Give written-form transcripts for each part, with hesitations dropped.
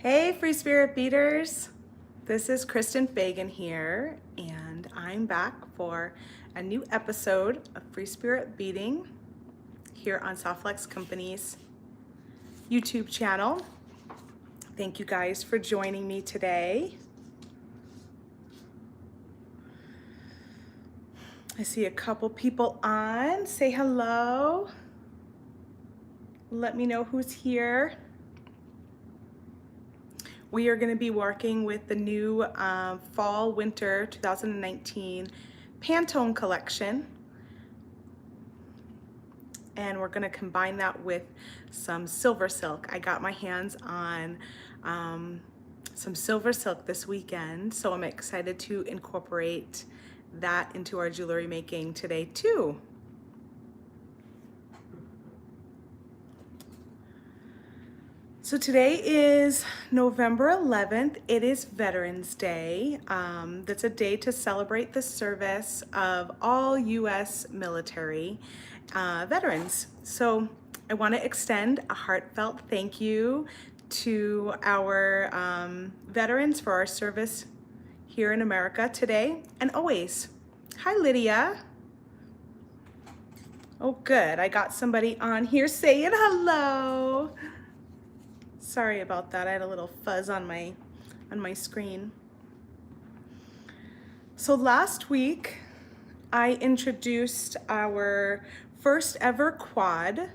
Hey, Free Spirit Beaders! This is Kristen Fagan here, and I'm back for a new episode of Free Spirit Beading here on Softflex Company's YouTube channel. Thank you guys for joining me today. I see a couple people on. Say hello. Let me know who's here. We are going to be working with the new Fall Winter 2019 Pantone collection. And we're going to combine that with some SilverSilk. I got my hands on some SilverSilk this weekend, so I'm excited to incorporate that into our jewelry making today too. So today is November 11th. It is Veterans Day. That's a day to celebrate the service of all U.S. military veterans. So I want to extend a heartfelt thank you to our veterans for our service here in America today and always. Hi, Lydia. Oh, good. I got somebody on here saying hello. Sorry about that. I had a little fuzz on my screen. So last week, I introduced our first ever quad.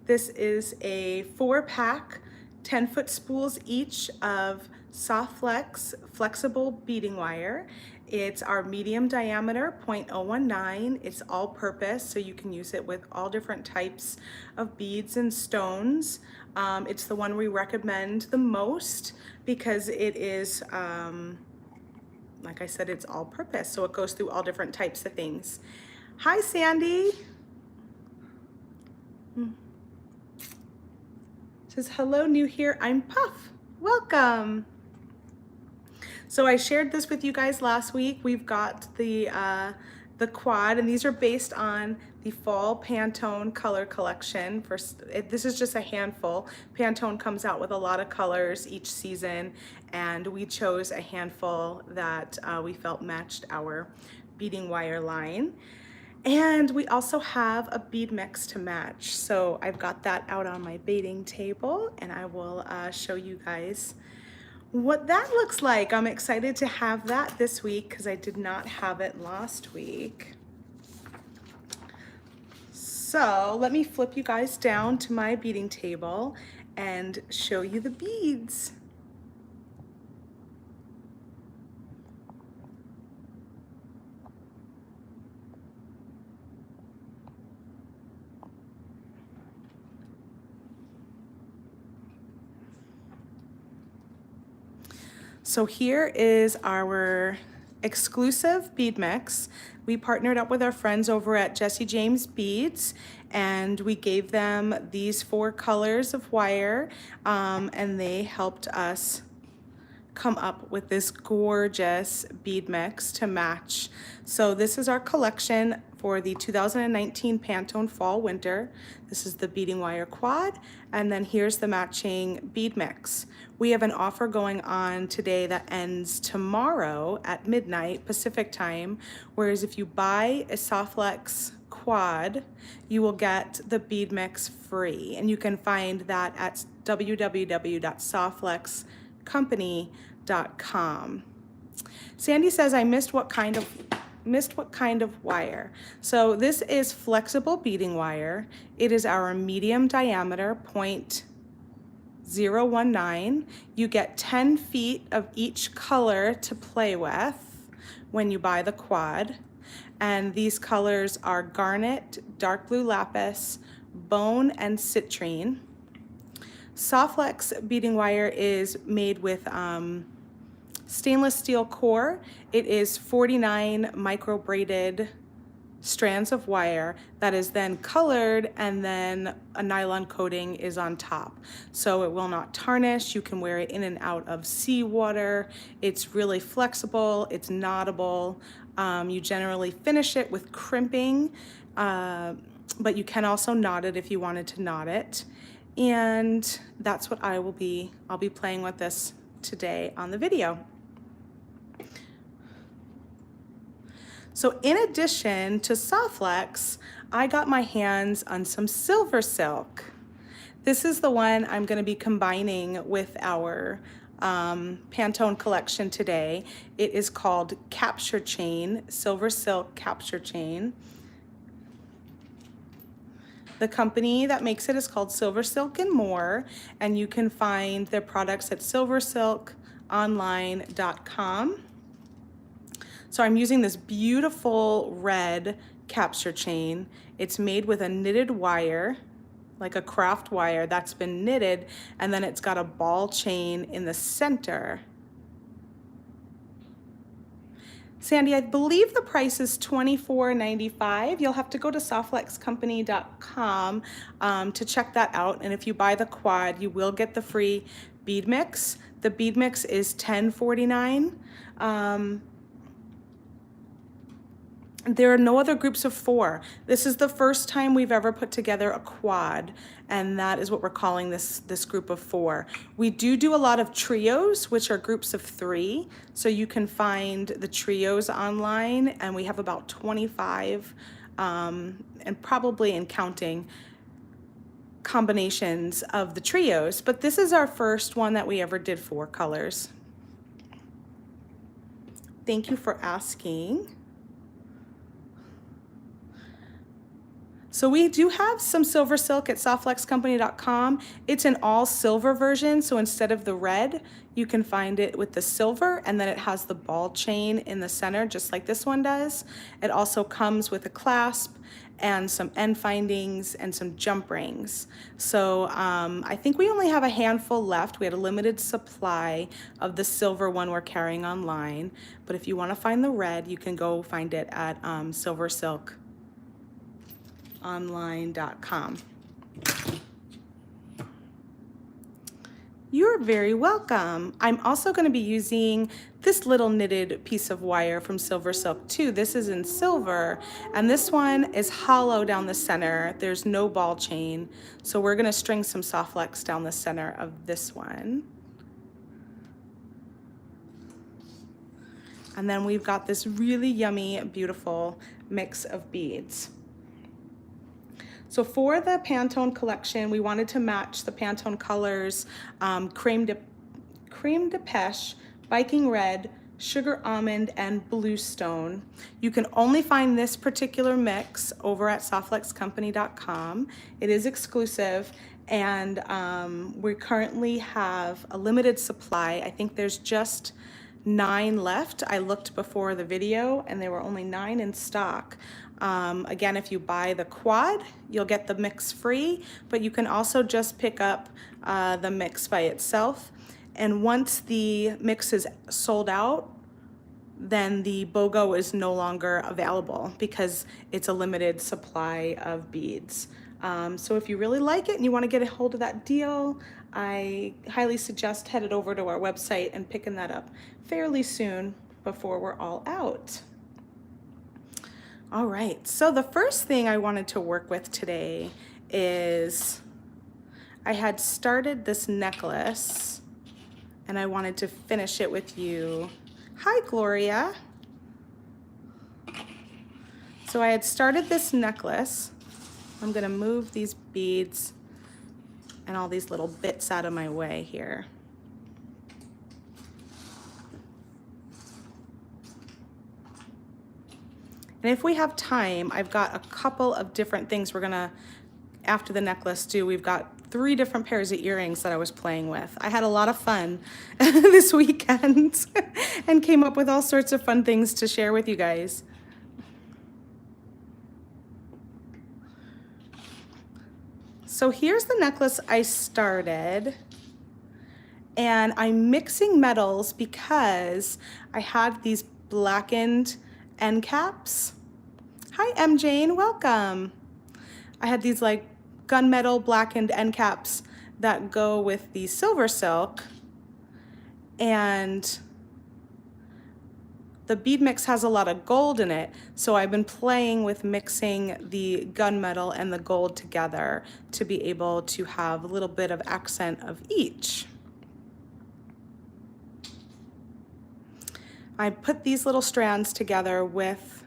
This is a 4-pack, 10-foot spools each of Softflex flexible beading wire. It's our medium diameter 0.019. It's all purpose, so you can use it with all different types of beads and stones. It's the one we recommend the most because it is, like I said, it's all purpose, so it goes through all different types of things. Hi, Sandy. Says, hello, new here, I'm Puff. Welcome. So I shared this with you guys last week. We've got the quad, and these are based on the Fall Pantone color collection. This is just a handful. Pantone comes out with a lot of colors each season, and we chose a handful that we felt matched our beading wire line. And we also have a bead mix to match. So I've got that out on my beading table, and I will show you guys what that looks like. I'm excited to have that this week because I did not have it last week. So let me flip you guys down to my beading table and show you the beads. So here is our exclusive bead mix. We partnered up with our friends over at Jesse James Beads, and we gave them these 4 colors of wire, and they helped us come up with this gorgeous bead mix to match. So this is our collection for the 2019 Pantone Fall Winter. This is the beading wire quad, and then here's the matching bead mix. We have an offer going on today that ends tomorrow at midnight Pacific time, whereas if you buy a Softflex quad, you will get the bead mix free, and you can find that at www.softflexcompany.com. Sandy says, I missed what kind of wire. So this is flexible beading wire. It is our medium diameter 0.019. You get 10 feet of each color to play with when you buy the quad. And these colors are garnet, dark blue lapis, bone, and citrine. Softflex beading wire is made with stainless steel core. It is 49 micro braided strands of wire that is then colored, and then a nylon coating is on top. So it will not tarnish. You can wear it in and out of seawater. It's really flexible. It's knottable. You generally finish it with crimping, but you can also knot it if you wanted to knot it. And that's what I'll be playing with this today on the video. So in addition to Softflex, I got my hands on some SilverSilk. This is the one I'm going to be combining with our Pantone collection today. It is called Capture Chain, SilverSilk Capture Chain. The company that makes it is called SilverSilk and More, and you can find their products at silversilkonline.com. So I'm using this beautiful red capture chain. It's made with a knitted wire, like a craft wire that's been knitted, and then it's got a ball chain in the center. Sandy, I believe the price is $24.95. You'll have to go to softflexcompany.com to check that out. And if you buy the quad, you will get the free bead mix. The bead mix is $10.49. There are no other groups of 4. This is the first time we've ever put together a quad, and that is what we're calling this group of 4. We do a lot of trios, which are groups of 3, so you can find the trios online, and we have about 25, and probably in counting, combinations of the trios, but this is our first one that we ever did 4 colors. Thank you for asking. So we do have some SilverSilk at softflexcompany.com. It's an all silver version, so instead of the red, you can find it with the silver, and then it has the ball chain in the center, just like this one does. It also comes with a clasp and some end findings and some jump rings. So I think we only have a handful left. We had a limited supply of the silver one we're carrying online, but if you want to find the red, you can go find it at silversilkonline.com. You're very welcome. I'm also going to be using this little knitted piece of wire from SilverSilk too. This is in silver, and this one is hollow down the center. There's no ball chain, so we're going to string some Softflex down the center of this one. And then we've got this really yummy, beautiful mix of beads. So for the Pantone collection, we wanted to match the Pantone colors, Creme de Peche, Viking Red, Sugar Almond, and Bluestone. You can only find this particular mix over at softflexcompany.com. It is exclusive, and we currently have a limited supply. I think there's just 9 left. I looked before the video, and there were only 9 in stock. Again, if you buy the quad, you'll get the mix free, but you can also just pick up the mix by itself. And once the mix is sold out, then the BOGO is no longer available because it's a limited supply of beads. So if you really like it and you want to get a hold of that deal, I highly suggest headed over to our website and picking that up fairly soon before we're all out. All right, so the first thing I wanted to work with today is I had started this necklace and I wanted to finish it with you. Hi, Gloria. So I had started this necklace. I'm gonna move these beads and all these little bits out of my way here. And if we have time, I've got a couple of different things we're gonna, after the necklace, do. We've got 3 different pairs of earrings that I was playing with. I had a lot of fun this weekend and came up with all sorts of fun things to share with you guys. So here's the necklace I started, and I'm mixing metals because I had these blackened end caps. Hi, M. Jane, welcome. I had these like gunmetal blackened end caps that go with the SilverSilk, and the bead mix has a lot of gold in it, so I've been playing with mixing the gunmetal and the gold together to be able to have a little bit of accent of each. I put these little strands together with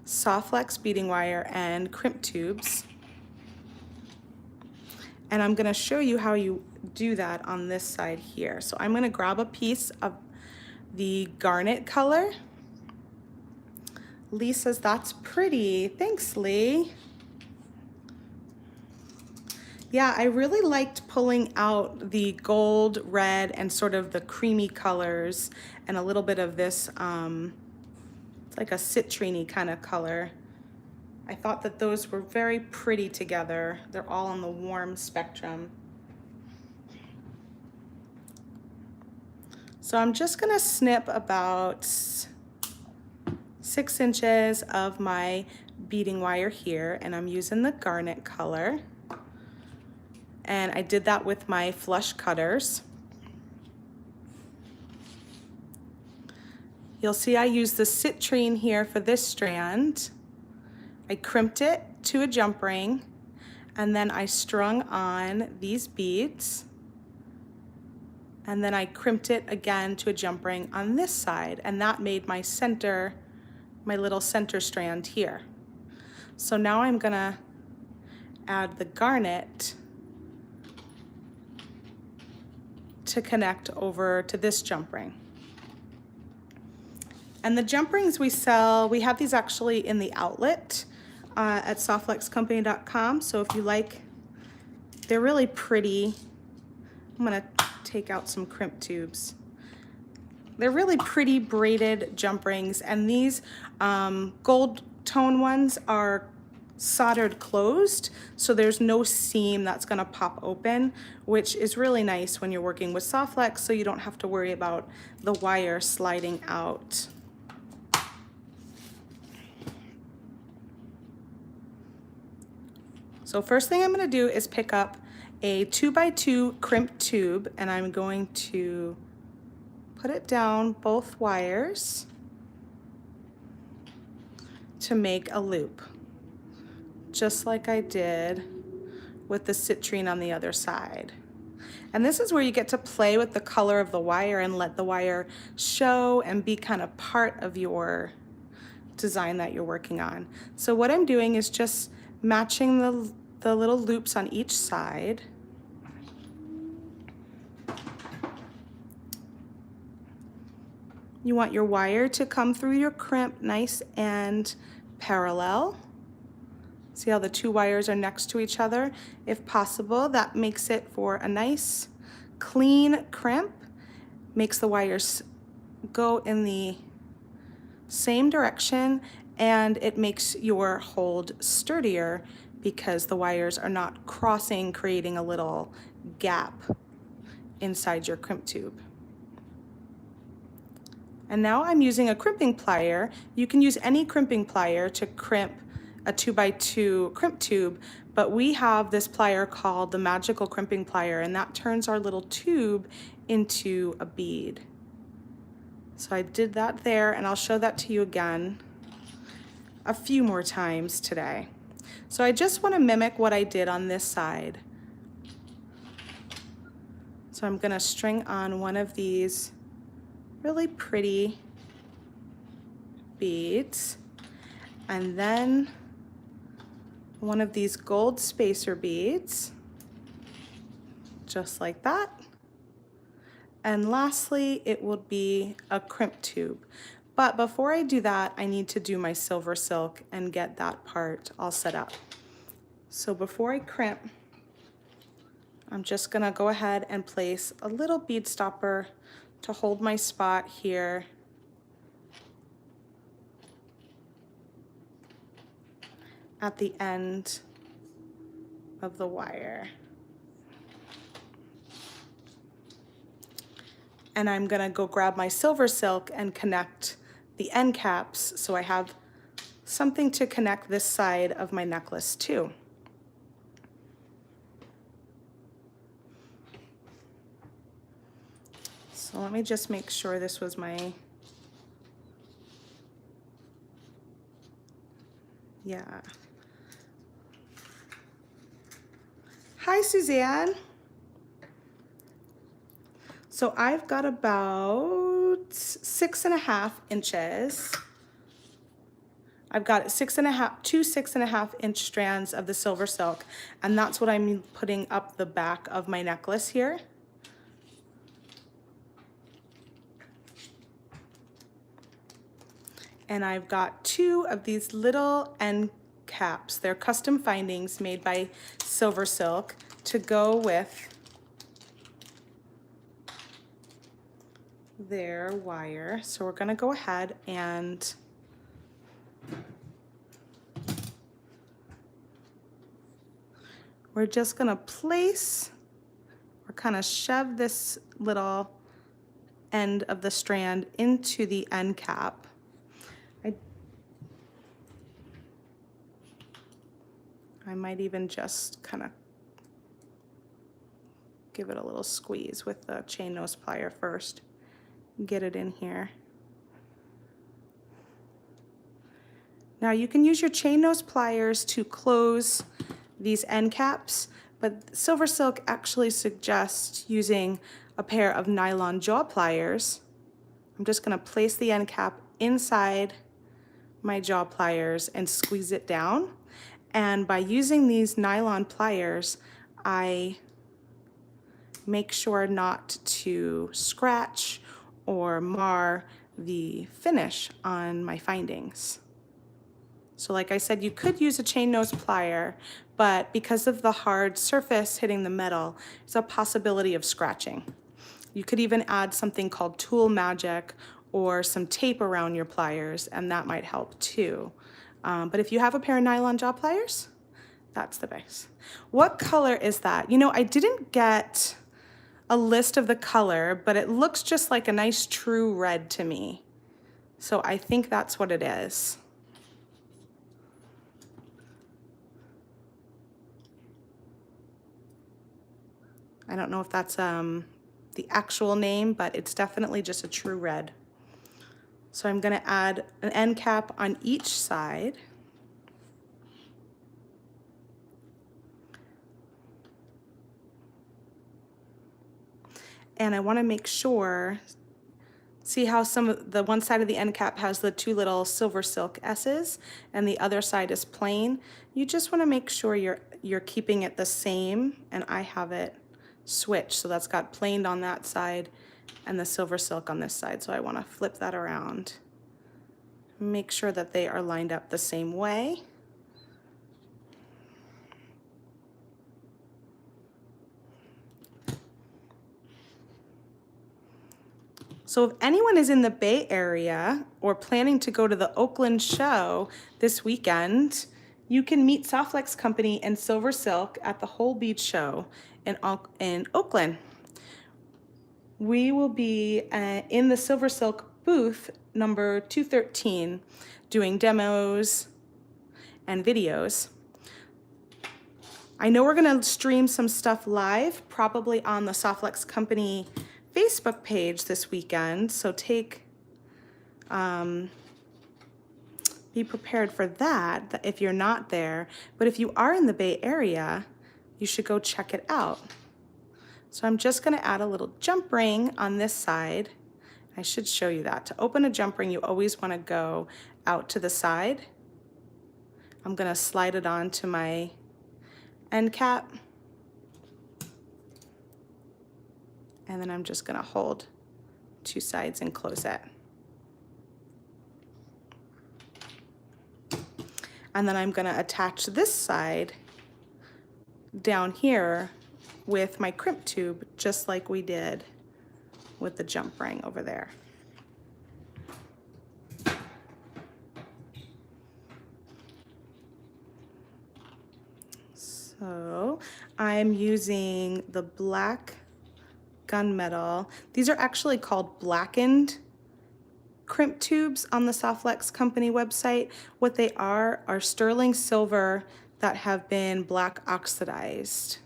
soft flex beading wire and crimp tubes. And I'm gonna show you how you do that on this side here. So I'm gonna grab a piece of the garnet color. Lee says, that's pretty. Thanks, Lee. Yeah, I really liked pulling out the gold, red, and sort of the creamy colors and a little bit of this, it's like a citrine kind of color. I thought that those were very pretty together. They're all on the warm spectrum. So I'm just gonna snip about 6 inches of my beading wire here, and I'm using the garnet color. And I did that with my flush cutters. You'll see I used the citrine here for this strand. I crimped it to a jump ring, and then I strung on these beads, and then I crimped it again to a jump ring on this side, and that made my center, my little center strand here. So now I'm gonna add the garnet to connect over to this jump ring. And the jump rings we sell, we have these actually in the outlet at softflexcompany.com. So if you like, they're really pretty. I'm gonna take out some crimp tubes. They're really pretty braided jump rings, and these gold tone ones are soldered closed, so there's no seam that's gonna pop open, which is really nice when you're working with soft flex, so you don't have to worry about the wire sliding out. So first thing I'm gonna do is pick up a 2x2 crimp tube, and I'm going to put it down both wires to make a loop, just like I did with the citrine on the other side. And this is where you get to play with the color of the wire and let the wire show and be kind of part of your design that you're working on. So what I'm doing is just matching the little loops on each side. You want your wire to come through your crimp nice and parallel. See how the two wires are next to each other? If possible, that makes it for a nice clean crimp, makes the wires go in the same direction, and it makes your hold sturdier because the wires are not crossing, creating a little gap inside your crimp tube. And now I'm using a crimping plier. You can use any crimping plier to crimp a 2x2 crimp tube, but we have this plier called the magical crimping plier, and that turns our little tube into a bead. So I did that there, and I'll show that to you again a few more times today. So I just want to mimic what I did on this side. So I'm going to string on one of these really pretty beads, and then one of these gold spacer beads, just like that. And lastly, it will be a crimp tube. But before I do that, I need to do my silver silk and get that part all set up. So before I crimp, I'm just gonna go ahead and place a little bead stopper to hold my spot here. At the end of the wire. And I'm gonna go grab my silver silk and connect the end caps so I have something to connect this side of my necklace to. So let me just make sure this was my Yeah. Hi, Suzanne. So I've got about 6.5 inches. I've got 2 6.5 inch strands of the SilverSilk, and that's what I'm putting up the back of my necklace here. And I've got 2 of these little end caps. They're custom findings made by SilverSilk to go with their wire. So we're gonna go ahead and we're just gonna place or kind of shove this little end of the strand into the end cap. I might even just kind of give it a little squeeze with the chain nose plier first. Get it in here. Now you can use your chain nose pliers to close these end caps, but SilverSilk actually suggests using a pair of nylon jaw pliers. I'm just gonna place the end cap inside my jaw pliers and squeeze it down. And by using these nylon pliers, I make sure not to scratch or mar the finish on my findings. So like I said, you could use a chain nose plier, but because of the hard surface hitting the metal, there's a possibility of scratching. You could even add something called tool magic or some tape around your pliers, and that might help too. But if you have a pair of nylon jaw pliers, that's the base. What color is that? You know, I didn't get a list of the color, but it looks just like a nice true red to me. So I think that's what it is. I don't know if that's the actual name, but it's definitely just a true red. So I'm gonna add an end cap on each side. And I wanna make sure, see how some of the one side of the end cap has the 2 little SilverSilk S's and the other side is plain. You just wanna make sure you're keeping it the same, and I have it switched. So that's got planed on that side and the SilverSilk on this side. So I wanna flip that around. Make sure that they are lined up the same way. So if anyone is in the Bay Area or planning to go to the Oakland show this weekend, you can meet Softlex Company and SilverSilk at the Whole Bead Show in Oakland. We will be in the SilverSilk booth number 213 doing demos and videos. I know we're gonna stream some stuff live, probably on the Softlex Company Facebook page this weekend, so be prepared for that if you're not there. But if you are in the Bay Area, you should go check it out. So I'm just gonna add a little jump ring on this side. I should show you that. To open a jump ring, you always wanna go out to the side. I'm gonna slide it onto my end cap. And then I'm just gonna hold 2 sides and close it. And then I'm gonna attach this side down here with my crimp tube, just like we did with the jump ring over there. So I'm using the black gunmetal. These are actually called blackened crimp tubes on the Softlex Company website. What they are sterling silver that have been black oxidized.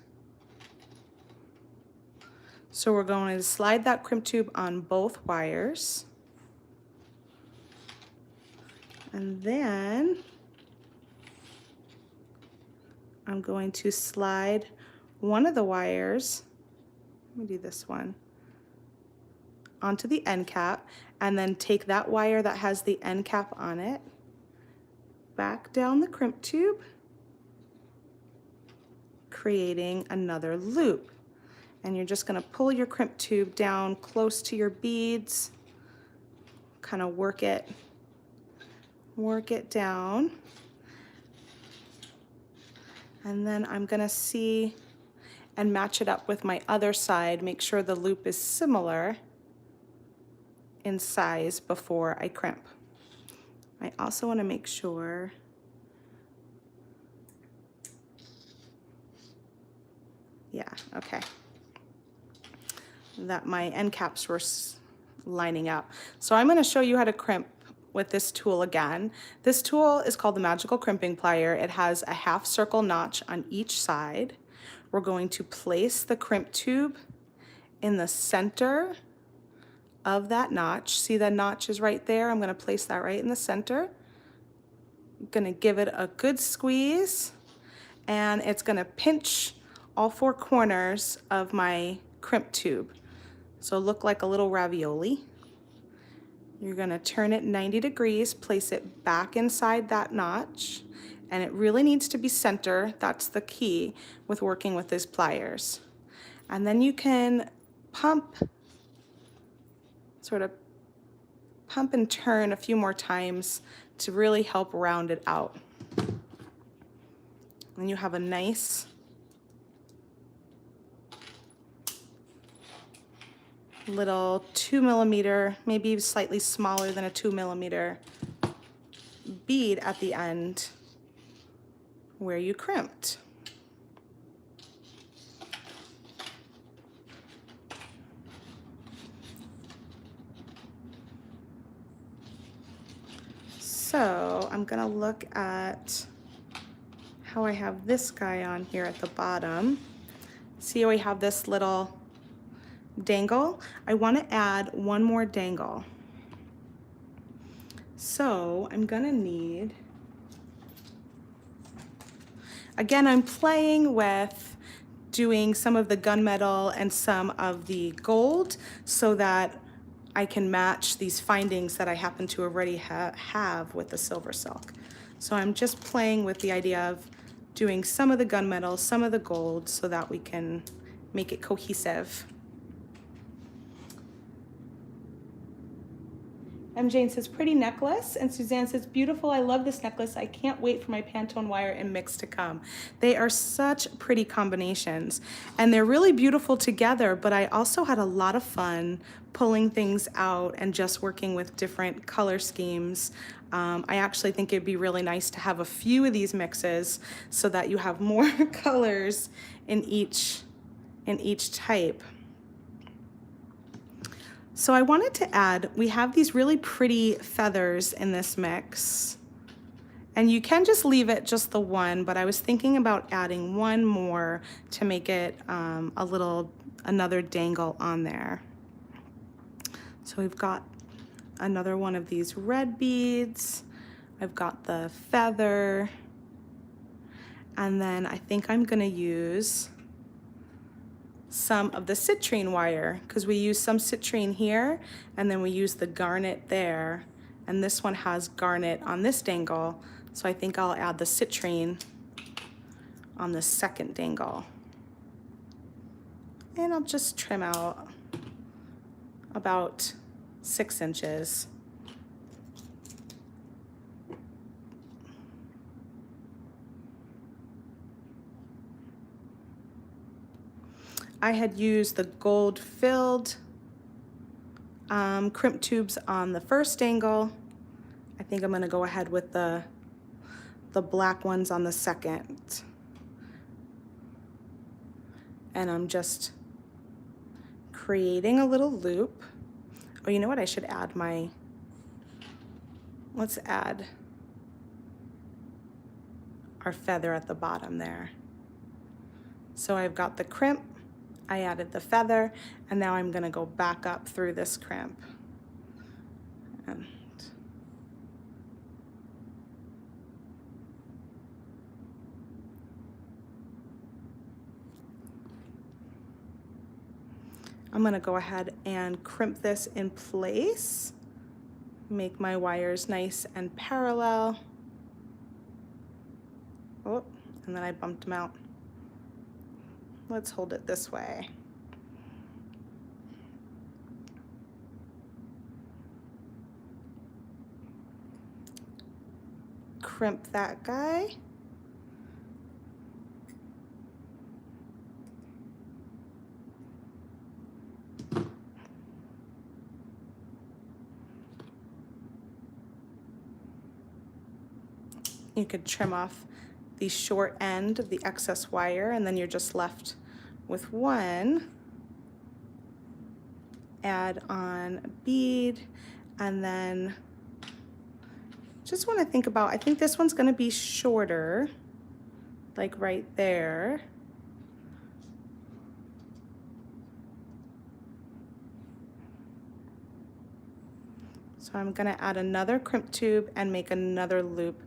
So we're going to slide that crimp tube on both wires. And then I'm going to slide one of the wires, let me do this one, onto the end cap, and then take that wire that has the end cap on it, back down the crimp tube, creating another loop. And you're just gonna pull your crimp tube down close to your beads, kind of work it down. And then I'm gonna see and match it up with my other side, make sure the loop is similar in size before I crimp. I also wanna make sure okay, that my end caps were lining up. So I'm gonna show you how to crimp with this tool again. This tool is called the Magical Crimping Plier. It has a half circle notch on each side. We're going to place the crimp tube in the center of that notch. See, the notch is right there. I'm gonna place that right in the center. I'm gonna give it a good squeeze, and it's gonna pinch all four corners of my crimp tube. So look like a little ravioli. You're gonna turn it 90 degrees, place it back inside that notch, and it really needs to be center. That's the key with working with these pliers. And then you can sort of pump and turn a few more times to really help round it out. And you have a nice little 2mm, maybe slightly smaller than a 2mm bead at the end where you crimped. So I'm gonna look at how I have this guy on here at the bottom. See how we have this little dangle? I want to add one more dangle. So I'm gonna need, again, I'm playing with doing some of the gunmetal and some of the gold so that I can match these findings that I happen to already have with the SilverSilk. So I'm just playing with the idea of doing some of the gunmetal, some of the gold, so that we can make it cohesive. Jane says, pretty necklace. And Suzanne says, beautiful, I love this necklace. I can't wait for my Pantone wire and mix to come. They are such pretty combinations. And they're really beautiful together, but I also had a lot of fun pulling things out and just working with different color schemes. I actually think it'd be really nice to have a few of these mixes so that you have more colors in each type. So I wanted to add, we have these really pretty feathers in this mix, and you can just leave it just the one, but I was thinking about adding one more to make it another dangle on there. So we've got another one of these red beads. I've got the feather, and then I think I'm gonna use some of the citrine wire, because we use some citrine here and then we use the garnet there, and this one has garnet on this dangle, so I think I'll add the citrine on the second dangle. And I'll just trim out about 6 inches. I had used the gold-filled crimp tubes on the first dangle. I think I'm gonna go ahead with the black ones on the second. And I'm just creating a little loop. Oh, you know what? I should add let's add our feather at the bottom there. So I've got the crimp, I added the feather, and now I'm gonna go back up through this crimp. And I'm gonna go ahead and crimp this in place, make my wires nice and parallel. Oh, and then I bumped them out. Let's hold it this way. Crimp that guy. You could trim off the short end of the excess wire, and then you're just left with one. Add on a bead, and then just want to think about, I think this one's going to be shorter, like right there. So I'm going to add another crimp tube and make another loop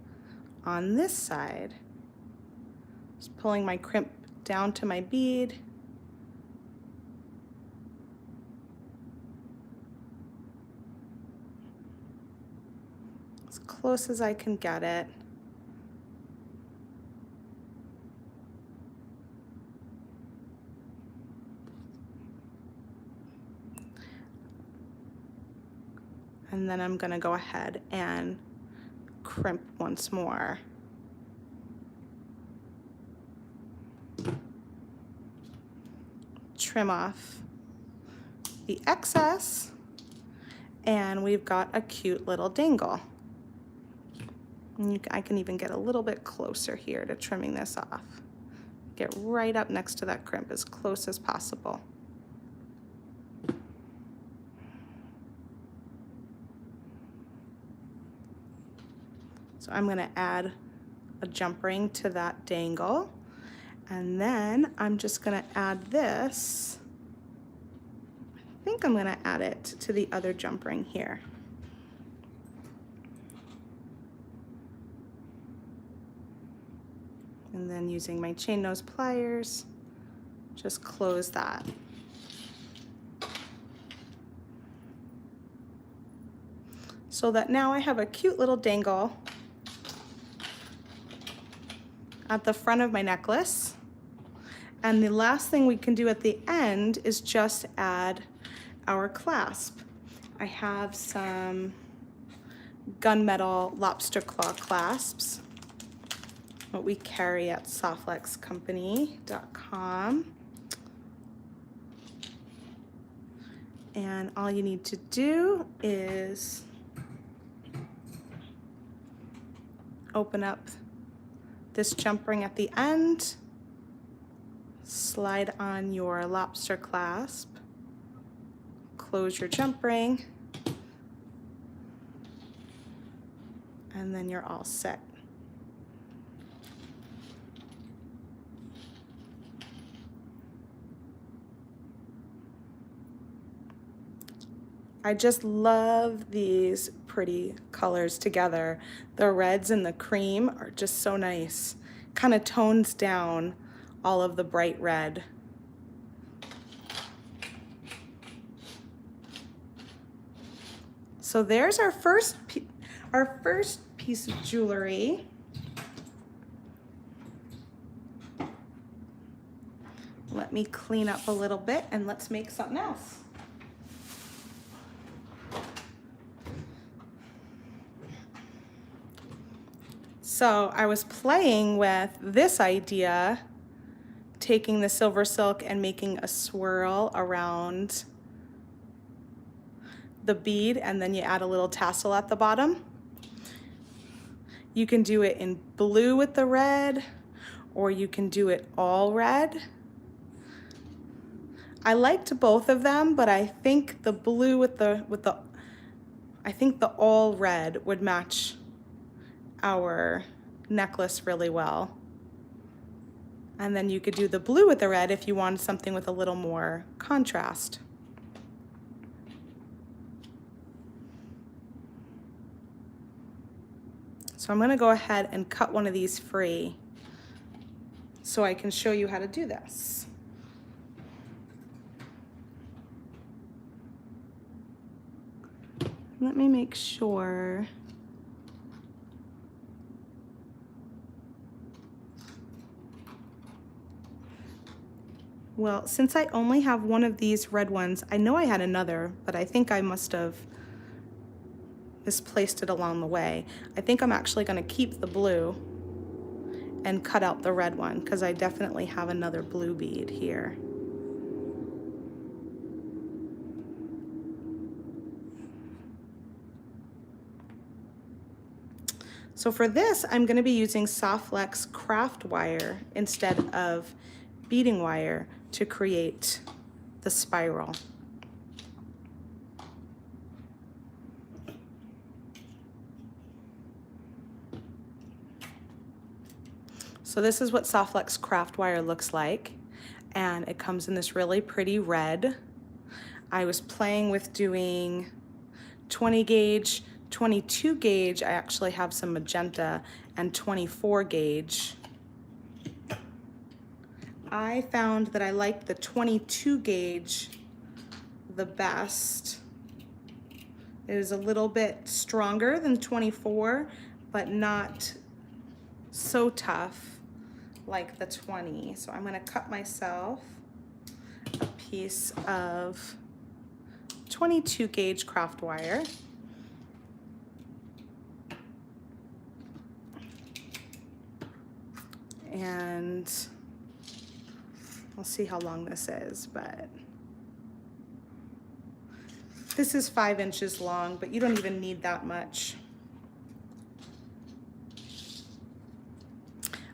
on this side. Just pulling my crimp down to my bead. As close as I can get it. And then I'm gonna go ahead and crimp once more. Trim off the excess, and we've got a cute little dangle. And I can even get a little bit closer here to trimming this off. Get right up next to that crimp as close as possible. So I'm gonna add a jump ring to that dangle, and then I'm just gonna add this. I think I'm gonna add it to the other jump ring here. And then using my chain nose pliers, just close that. So that now I have a cute little dangle at the front of my necklace. And the last thing we can do at the end is just add our clasp. I have some gunmetal lobster claw clasps, what we carry at softflexcompany.com. And all you need to do is open up this jump ring at the end, slide on your lobster clasp, close your jump ring, and then you're all set. I just love these pretty colors together. The reds and the cream are just so nice. Kind of tones down all of the bright red. So there's our first piece of jewelry. Let me clean up a little bit and let's make something else. So I was playing with this idea, taking the SilverSilk and making a swirl around the bead, and then you add a little tassel at the bottom. You can do it in blue with the red, or you can do it all red. I liked both of them, but I think the blue with the I think the all red would match our necklace really well. And then you could do the blue with the red if you wanted something with a little more contrast. So I'm gonna go ahead and cut one of these free so I can show you how to do this. Let me make sure. Well, since I only have one of these red ones, I know I had another, but I think I must have misplaced it along the way. I think I'm actually going to keep the blue and cut out the red one because I definitely have another blue bead here. So for this, I'm going to be using Soft Flex craft wire instead of beading wire to create the spiral. So this is what Soft Flex craft wire looks like, and it comes in this really pretty red. I was playing with doing 20 gauge, 22 gauge, I actually have some magenta, and 24 gauge. I found that I liked the 22 gauge the best. It was a little bit stronger than 24, but not so tough like the 20. So I'm gonna cut myself a piece of 22 gauge craft wire. And I'll see how long this is, but this is 5 inches long, but you don't even need that much.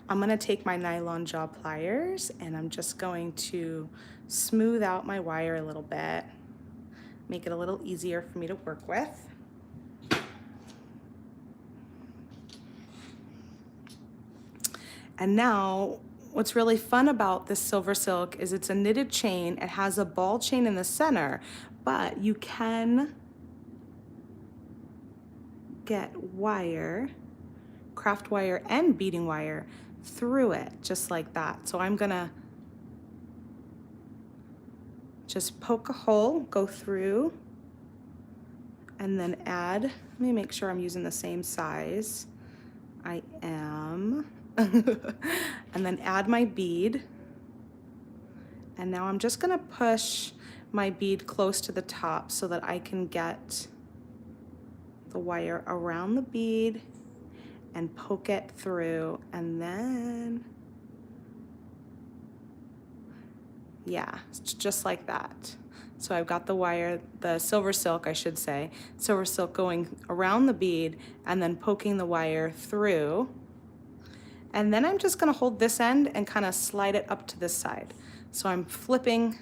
I'm gonna take my nylon jaw pliers and I'm just going to smooth out my wire a little bit, make it a little easier for me to work with. And now, what's really fun about this SilverSilk is it's a knitted chain. It has a ball chain in the center, but you can get wire, craft wire and beading wire through it, just like that. So I'm gonna just poke a hole, go through, and then add, let me make sure I'm using the same size. I am. And then add my bead. And now I'm just gonna push my bead close to the top so that I can get the wire around the bead and poke it through, and then, yeah, just like that. So I've got the wire, the SilverSilk, I should say, SilverSilk going around the bead and then poking the wire through. And then I'm just gonna hold this end and kind of slide it up to this side. So I'm flipping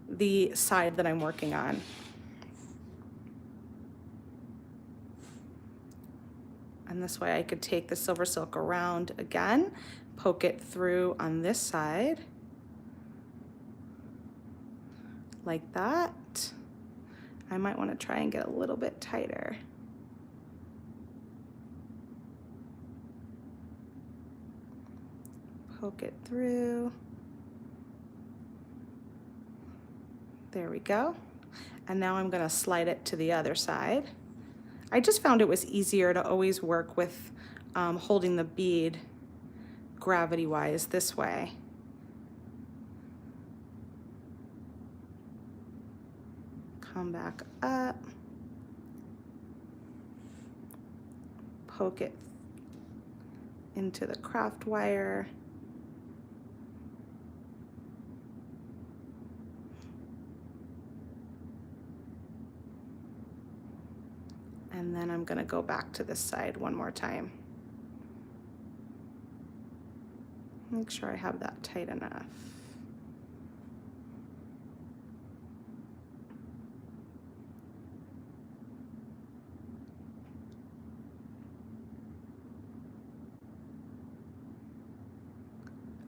the side that I'm working on. And this way I could take the SilverSilk around again, poke it through on this side, like that. I might want to try and get a little bit tighter. Poke it through. There we go. And now I'm gonna slide it to the other side. I just found it was easier to always work with holding the bead gravity-wise this way. Come back up, poke it into the craft wire. And then I'm gonna go back to this side one more time. Make sure I have that tight enough.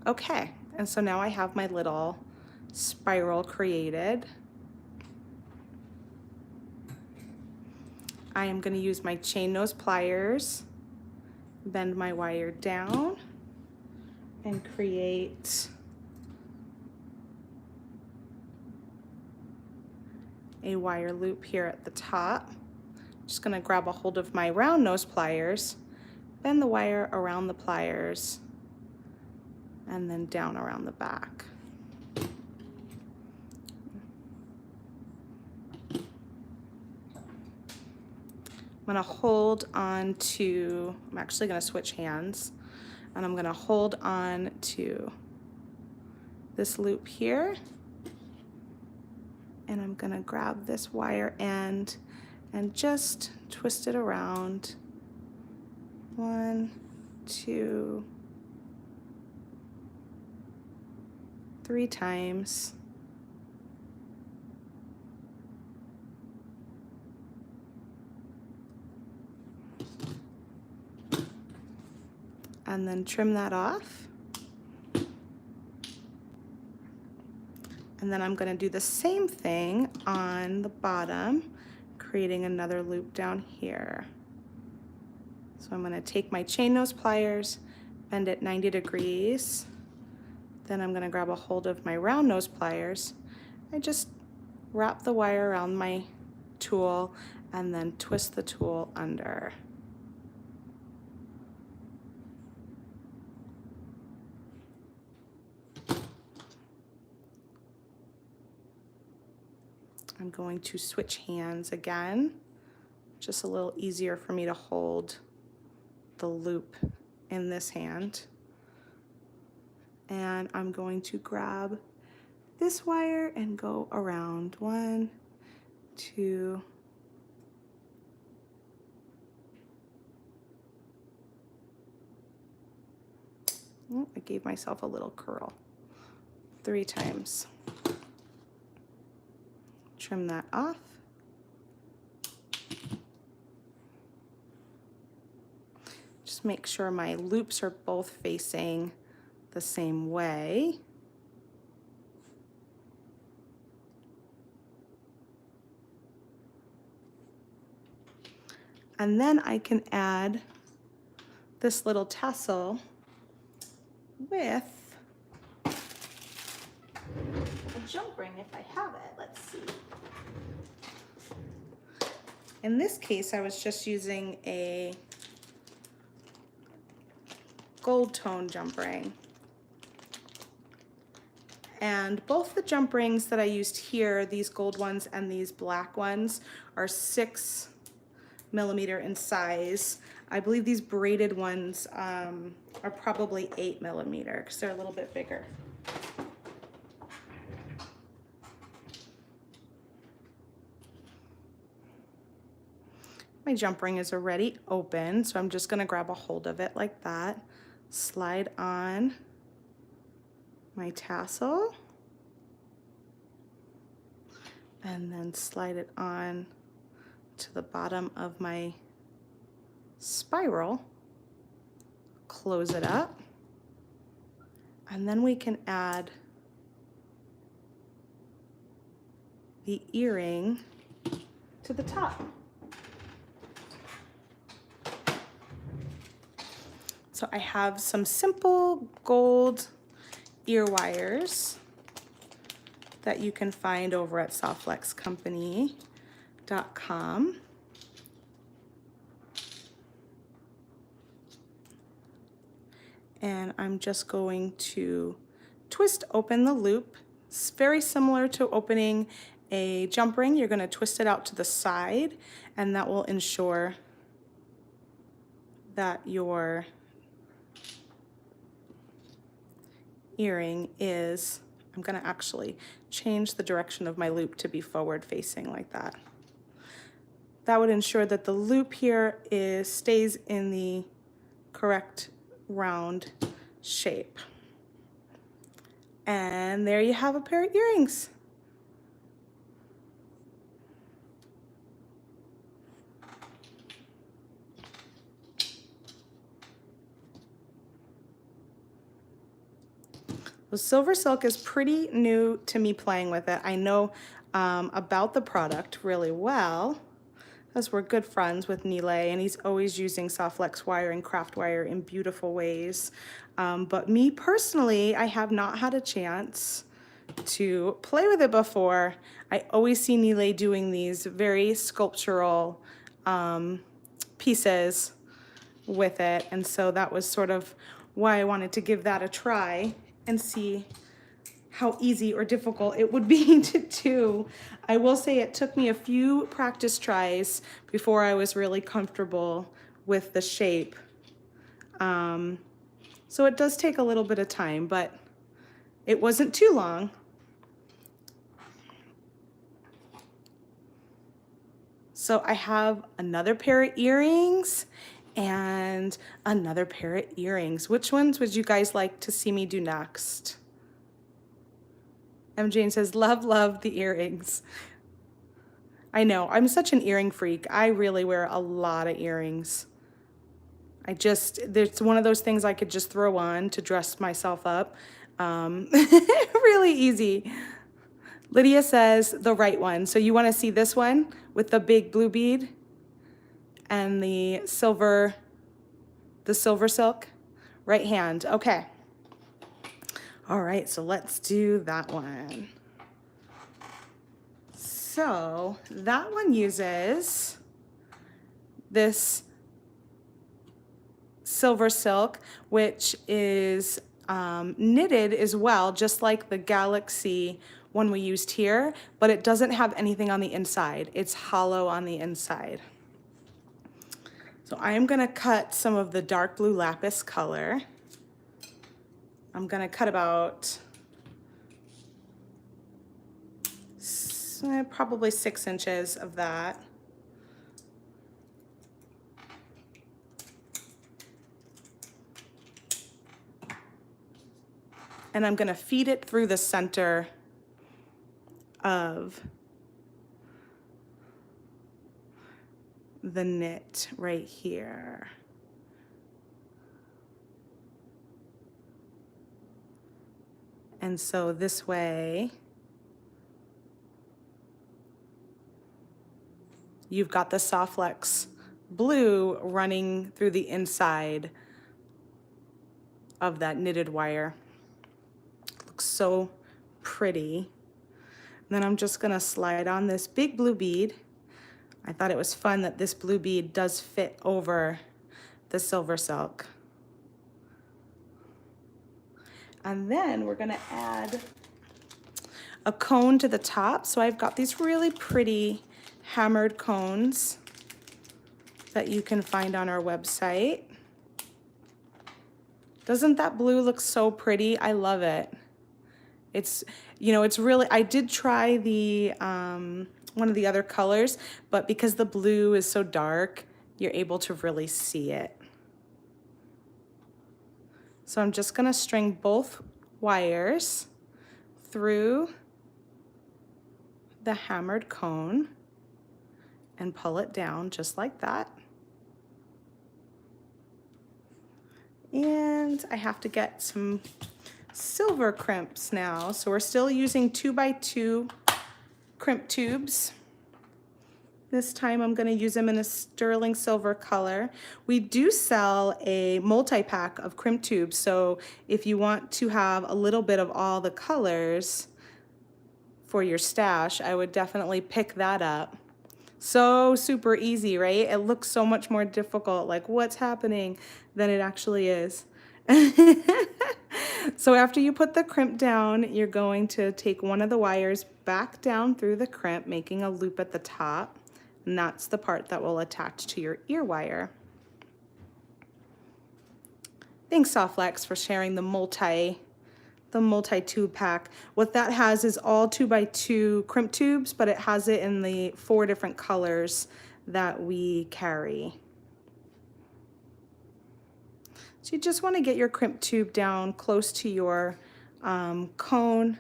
Okay, and so now I have my little spiral created. I am going to use my chain nose pliers, bend my wire down, and create a wire loop here at the top. Just gonna grab a hold of my round nose pliers, bend the wire around the pliers, and then down around the back. I'm gonna hold on to, I'm actually gonna switch hands, and I'm gonna hold on to this loop here, and I'm gonna grab this wire end and just twist it around. 1, 2, 3 times. And then trim that off. And then I'm going to do the same thing on the bottom, creating another loop down here. So I'm going to take my chain nose pliers, bend it 90 degrees. Then I'm going to grab a hold of my round nose pliers. I just wrap the wire around my tool and then twist the tool under. I'm going to switch hands again, just a little easier for me to hold the loop in this hand. And I'm going to grab this wire and go around. 1, 2, oh, I gave myself a little curl. 3 times. Trim that off. Just make sure my loops are both facing the same way. And then I can add this little tassel with a jump ring if I have it. Let's see. In this case, I was just using a gold tone jump ring. And both the jump rings that I used here, these gold ones and these black ones, are 6 millimeter in size. I believe these braided ones are probably 8 millimeter because they're a little bit bigger. My jump ring is already open, so I'm just going to grab a hold of it like that, slide on my tassel, and then slide it on to the bottom of my spiral, close it up, and then we can add the earring to the top. So I have some simple gold ear wires that you can find over at softflexcompany.com. And I'm just going to twist open the loop. It's very similar to opening a jump ring. You're going to twist it out to the side, and that will ensure that your earring is, I'm going to actually change the direction of my loop to be forward facing like that. That would ensure that the loop here stays in the correct round shape. And there you have a pair of earrings. The SilverSilk is pretty new to me playing with it. I know about the product really well, as we're good friends with Nile, and he's always using Softflex wire and craft wire in beautiful ways. But me personally, I have not had a chance to play with it before. I always see Nile doing these very sculptural pieces with it. And so that was sort of why I wanted to give that a try and see how easy or difficult it would be to do. I will say it took me a few practice tries before I was really comfortable with the shape. So it does take a little bit of time, but it wasn't too long. So I have another pair of earrings and another pair of earrings. Which ones would you guys like to see me do next? M. Jane says, love, love the earrings. I know, I'm such an earring freak. I really wear a lot of earrings. There's one of those things I could just throw on to dress myself up. Really easy. Lydia says the right one. So you want to see this one with the big blue bead and the silver silk? Right hand. Okay. All right, so let's do that one. So that one uses this SilverSilk, which is knitted as well, just like the Galaxy one we used here, but it doesn't have anything on the inside. It's hollow on the inside. So I am gonna cut some of the dark blue lapis color. I'm gonna cut about probably 6 inches of that. And I'm gonna feed it through the center of the knit right here. And so this way, you've got the Softflex blue running through the inside of that knitted wire. Looks so pretty. And then I'm just gonna slide on this big blue bead. I thought it was fun that this blue bead does fit over the SilverSilk. And then we're gonna add a cone to the top. So I've got these really pretty hammered cones that you can find on our website. Doesn't that blue look so pretty? I love it. It's, you know, it's really, I did try the, one of the other colors, but because the blue is so dark, you're able to really see it. So I'm just gonna string both wires through the hammered cone and pull it down just like that. And I have to get some silver crimps now. So we're still using 2x2 crimp tubes. This time I'm gonna use them in a sterling silver color. We do sell a multi-pack of crimp tubes, so if you want to have a little bit of all the colors for your stash, I would definitely pick that up. So super easy, right? It looks so much more difficult, like what's happening, than it actually is. So after you put the crimp down, you're going to take one of the wires back down through the crimp, making a loop at the top, and that's the part that will attach to your ear wire. Thanks, Softflex, for sharing the multi-tube pack. What that has is all 2x2 crimp tubes, but it has it in the 4 different colors that we carry. So you just want to get your crimp tube down close to your cone,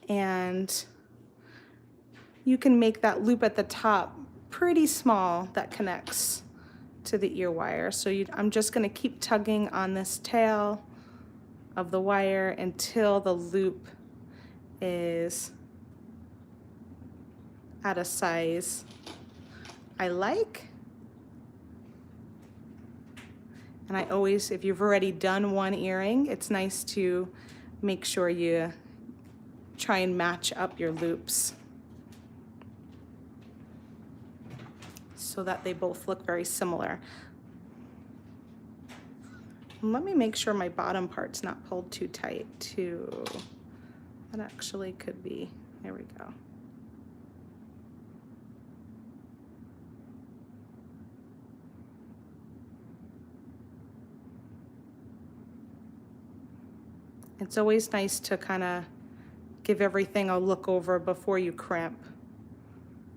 and you can make that loop at the top pretty small that connects to the ear wire. So I'm just going to keep tugging on this tail of the wire until the loop is at a size I like. And I always, if you've already done one earring, it's nice to make sure you try and match up your loops. so that they both look very similar. And let me make sure my bottom part's not pulled too tight too. That actually could be. There we go. It's always nice to kind of give everything a look over before you crimp.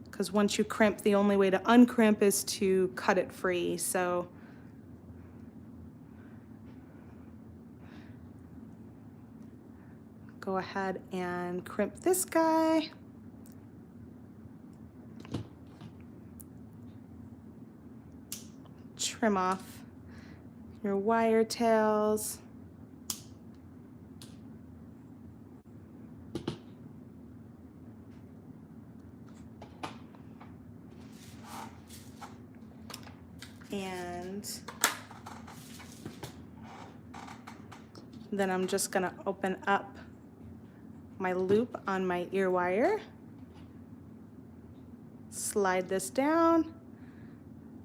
Because once you crimp, the only way to uncrimp is to cut it free. So go ahead and crimp this guy. Trim off your wire tails. And then I'm just gonna open up my loop on my ear wire, slide this down,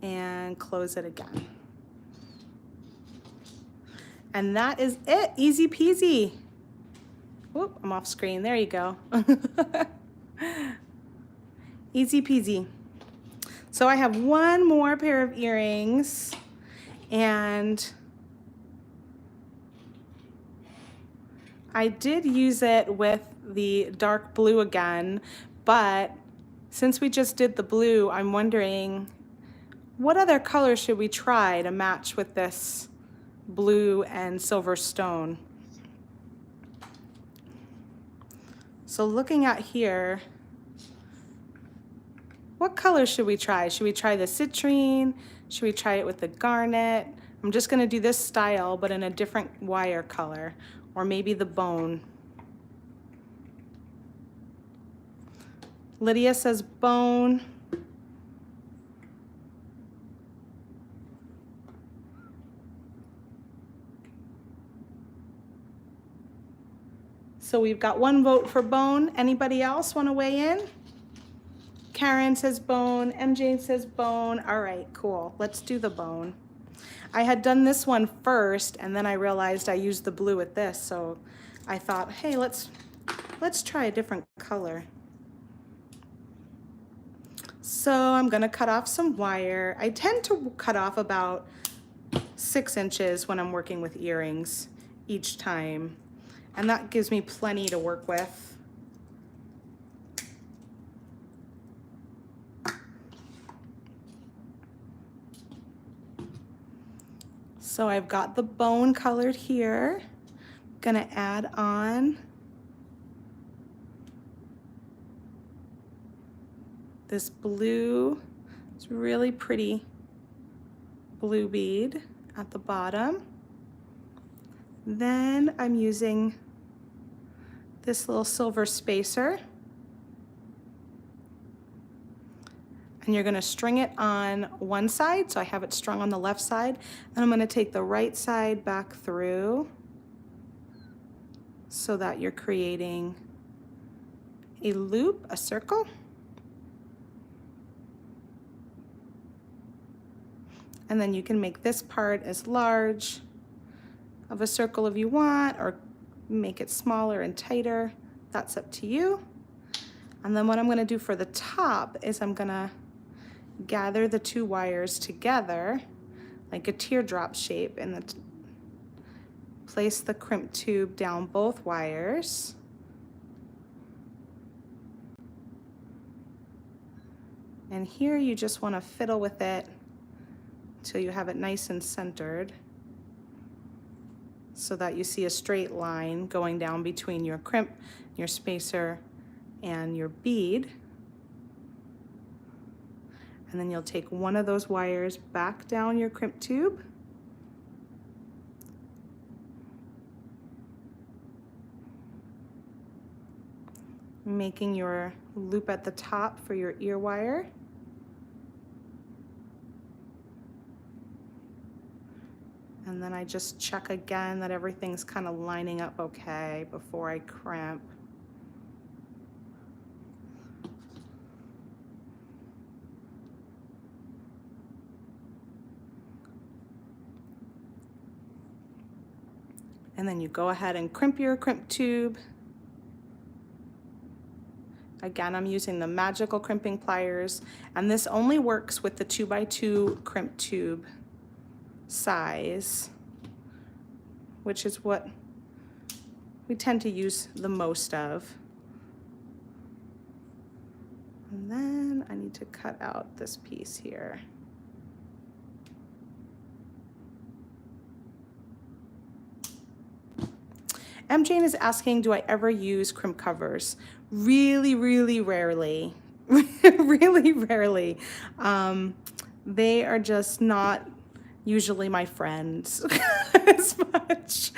and close it again. And that is it, easy peasy. Whoop, I'm off screen, there you go. Easy peasy. So I have one more pair of earrings, and I did use it with the dark blue again, but since we just did the blue, I'm wondering what other color should we try to match with this blue and silver stone. So looking at here, what color should we try? Should we try the citrine? Should we try it with the garnet? I'm just gonna do this style, but in a different wire color, or maybe the bone. Lydia says bone. So we've got one vote for bone. Anybody else want to weigh in? Karen says bone, MJ says bone. All right, cool. Let's do the bone. I had done this one first, and then I realized I used the blue with this, so I thought, hey, let's try a different color. So I'm gonna cut off some wire. I tend to cut off about 6 inches when I'm working with earrings each time, and that gives me plenty to work with. So I've got the bone colored here. Gonna add on this blue. It's really pretty blue bead at the bottom. Then I'm using this little silver spacer. And you're gonna string it on one side, so I have it strung on the left side, and I'm gonna take the right side back through so that you're creating a loop, a circle. And then you can make this part as large of a circle if you want, or make it smaller and tighter. That's up to you. And then what I'm gonna do for the top is I'm gonna gather the two wires together like a teardrop shape, and place the crimp tube down both wires. And here you just want to fiddle with it until you have it nice and centered, so that you see a straight line going down between your crimp, your spacer, and your bead. And then you'll take one of those wires back down your crimp tube. Making your loop at the top for your ear wire. And then I just check again that everything's kind of lining up okay before I crimp. And then you go ahead and crimp your crimp tube. Again, I'm using the magical crimping pliers, and this only works with the 2x2 crimp tube size, which is what we tend to use the most of. And then I need to cut out this piece here. M. Jane is asking, do I ever use crimp covers? Really, really rarely. Really rarely. They are just not usually my friends as much.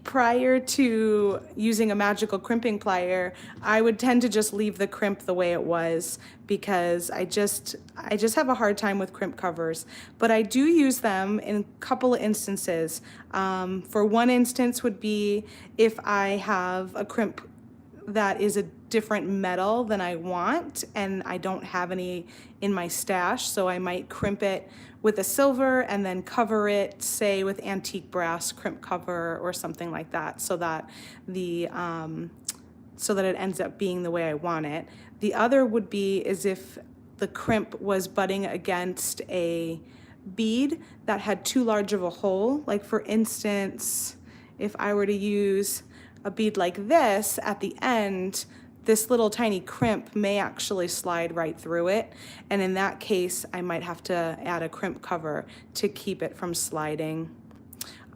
Prior to using a magical crimping plier, I would tend to just leave the crimp the way it was because I just have a hard time with crimp covers. But I do use them in a couple of instances. For one instance would be if I have a crimp that is a different metal than I want and I don't have any in my stash, so I might crimp it with a silver and then cover it, say, with antique brass crimp cover or something like that, so that it ends up being the way I want it. The other would be is if the crimp was butting against a bead that had too large of a hole. Like for instance, if I were to use a bead like this at the end, this little tiny crimp may actually slide right through it. And in that case, I might have to add a crimp cover to keep it from sliding.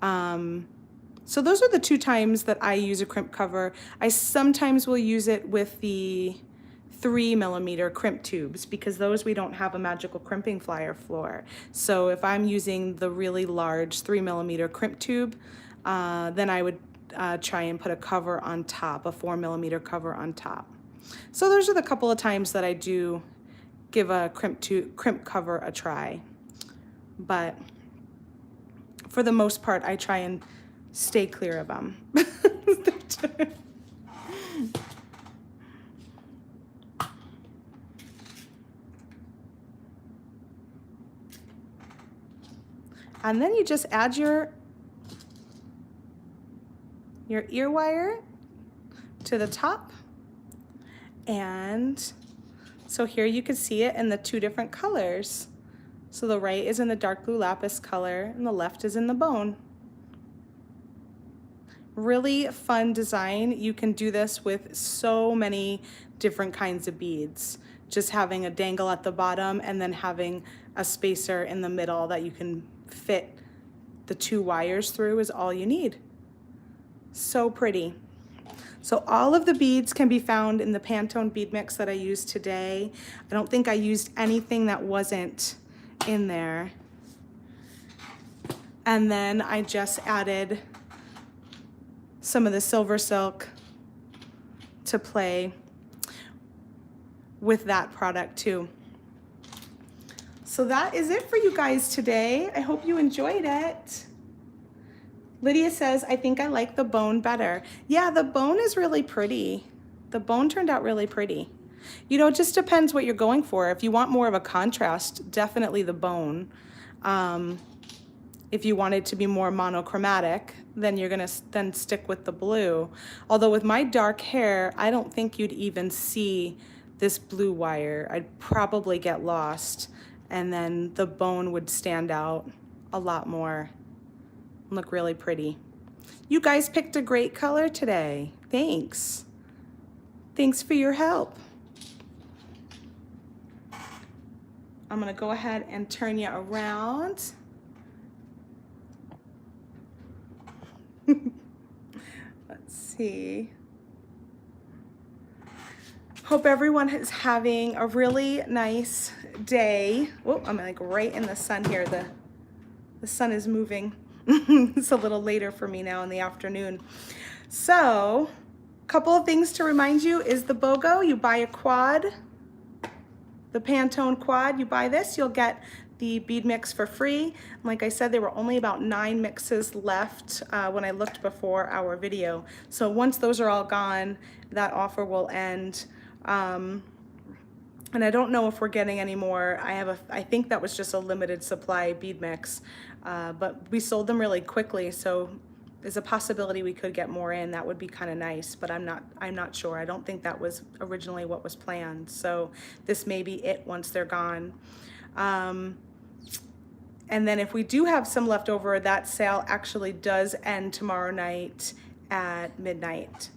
So those are the two times that I use a crimp cover. I sometimes will use it with the 3mm crimp tubes because those we don't have a magical crimping plier for. So if I'm using the really large 3mm crimp tube, then I would try and put a cover on top, a 4mm cover on top. So those are the couple of times that I do give a crimp cover a try. But for the most part, I try and stay clear of them. And then you just add your ear wire to the top. And so here you can see it in the two different colors. So the right is in the dark blue lapis color and the left is in the bone. Really fun design. You can do this with so many different kinds of beads. Just having a dangle at the bottom and then having a spacer in the middle that you can fit the two wires through is all you need. So pretty. So all of the beads can be found in the Pantone bead mix that I used today. I don't think I used anything that wasn't in there. And then I just added some of the SilverSilk to play with that product too. So that is it for you guys today. I hope you enjoyed it. Lydia says, I think I like the bone better. Yeah, the bone is really pretty. The bone turned out really pretty. You know, it just depends what you're going for. If you want more of a contrast, definitely the bone. If you want it to be more monochromatic, then you're gonna then stick with the blue. Although with my dark hair, I don't think you'd even see this blue wire. I'd probably get lost, and then the bone would stand out a lot more. Look really pretty. You guys picked a great color today. Thanks. Thanks for your help. I'm gonna go ahead and turn you around. Let's see. Hope everyone is having a really nice day. Oh, I'm like right in the sun here. The sun is moving. It's a little later for me now in the afternoon. So, a couple of things to remind you is the BOGO. You buy a quad, the Pantone quad, you buy this, you'll get the bead mix for free. Like I said, there were only about 9 mixes left when I looked before our video. So once those are all gone, that offer will end. And I don't know if we're getting any more. I think that was just a limited supply bead mix, but we sold them really quickly. So is a possibility we could get more in. That would be kind of nice, but I'm not sure. I don't think that was originally what was planned. So this may be it once they're gone. And then if we do have some left over, that sale actually does end tomorrow night at midnight.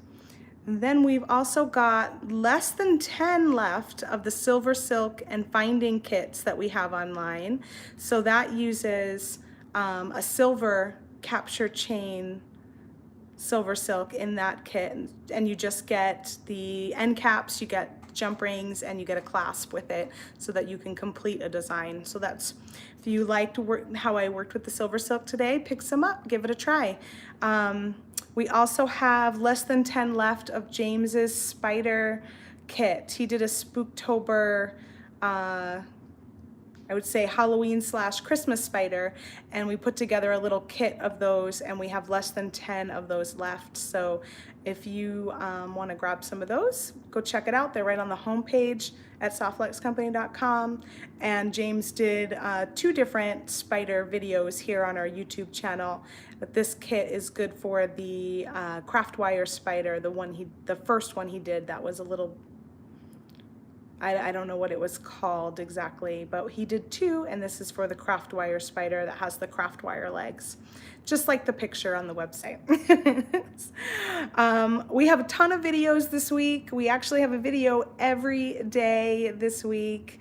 And then we've also got less than 10 left of the SilverSilk and Finding kits that we have online. So that uses a silver capture chain SilverSilk in that kit, and you just get the end caps, you get jump rings, and you get a clasp with it so that you can complete a design. So that's, if you liked how I worked with the SilverSilk today, pick some up, give it a try. We also have less than 10 left of James's spider kit. He did a Spooktober, I would say Halloween / Christmas spider, and we put together a little kit of those, and we have less than 10 of those left. So if you want to grab some of those, go check it out. They're right on the homepage at softluxcompany.com. And James did 2 different spider videos here on our YouTube channel. But this kit is good for the craft wire spider, the first one he did. That was a little, I don't know what it was called exactly, but he did 2, and this is for the craft wire spider that has the craft wire legs, just like the picture on the website. We have a ton of videos this week. We actually have a video every day this week.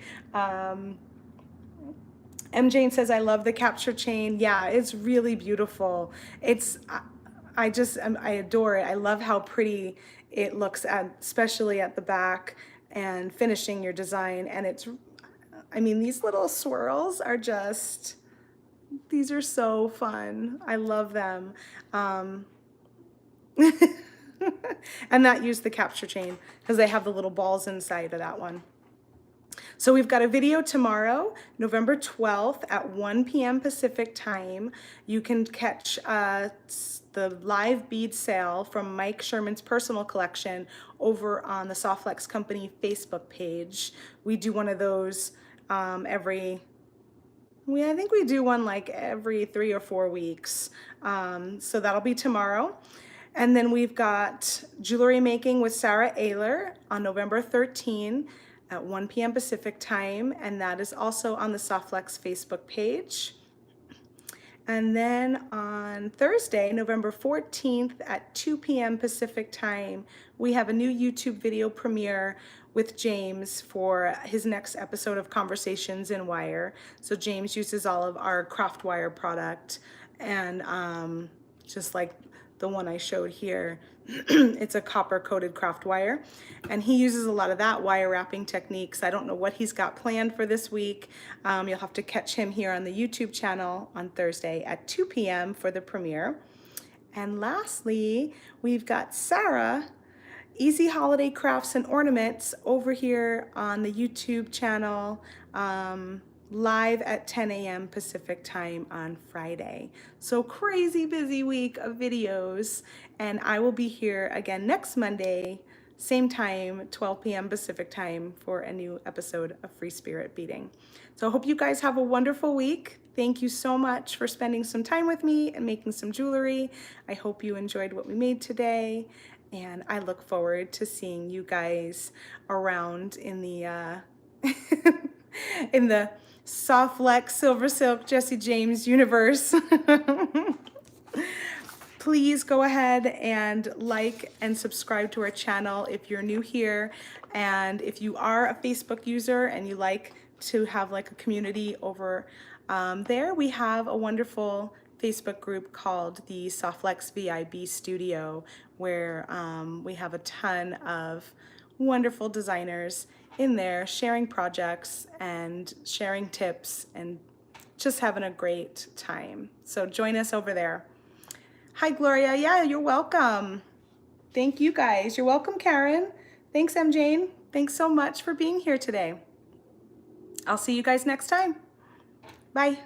M. says, I love the capture chain. Yeah, it's really beautiful. I adore it. I love how pretty it looks, especially at the back and finishing your design. And I mean, these little swirls are just, these are so fun. I love them. And that used the capture chain because they have the little balls inside of that one. So we've got a video tomorrow, November 12th at 1 p.m. Pacific time. You can catch the live bead sale from Mike Sherman's personal collection over on the Softlex Company Facebook page. We do one of those I think we do one like every 3 or 4 weeks. So that'll be tomorrow. And then we've got jewelry making with Sarah Ayler on November 13th at 1 p.m. Pacific time, and that is also on the Softlex Facebook page. And then on Thursday, November 14th at 2 p.m. Pacific time, we have a new YouTube video premiere with James for his next episode of Conversations in Wire. So James uses all of our craft wire product, and just like the one I showed here, it's a copper coated craft wire, and he uses a lot of that wire wrapping techniques. I don't know what he's got planned for this week. You'll have to catch him here on the YouTube channel on Thursday at 2 p.m. for the premiere. And lastly, we've got Sarah, Easy Holiday Crafts and Ornaments, over here on the YouTube channel, live at 10 a.m. Pacific time on Friday. So crazy busy week of videos, and I will be here again next Monday, same time, 12 p.m. Pacific time, for a new episode of Free Spirit Beading. So I hope you guys have a wonderful week. Thank you so much for spending some time with me and making some jewelry. I hope you enjoyed what we made today, and I look forward to seeing you guys around in the in the Softlex SilverSilk Jesse James universe. Please go ahead and like and subscribe to our channel if you're new here, and if you are a Facebook user and you like to have like a community over there, we have a wonderful Facebook group called the Softlex VIB Studio, where we have a ton of wonderful designers in there sharing projects and sharing tips and just having a great time. So join us over there. Hi, Gloria. Yeah, you're welcome. Thank you guys. You're welcome, Karen. Thanks, M. Jane. Thanks so much for being here today. I'll see you guys next time. Bye.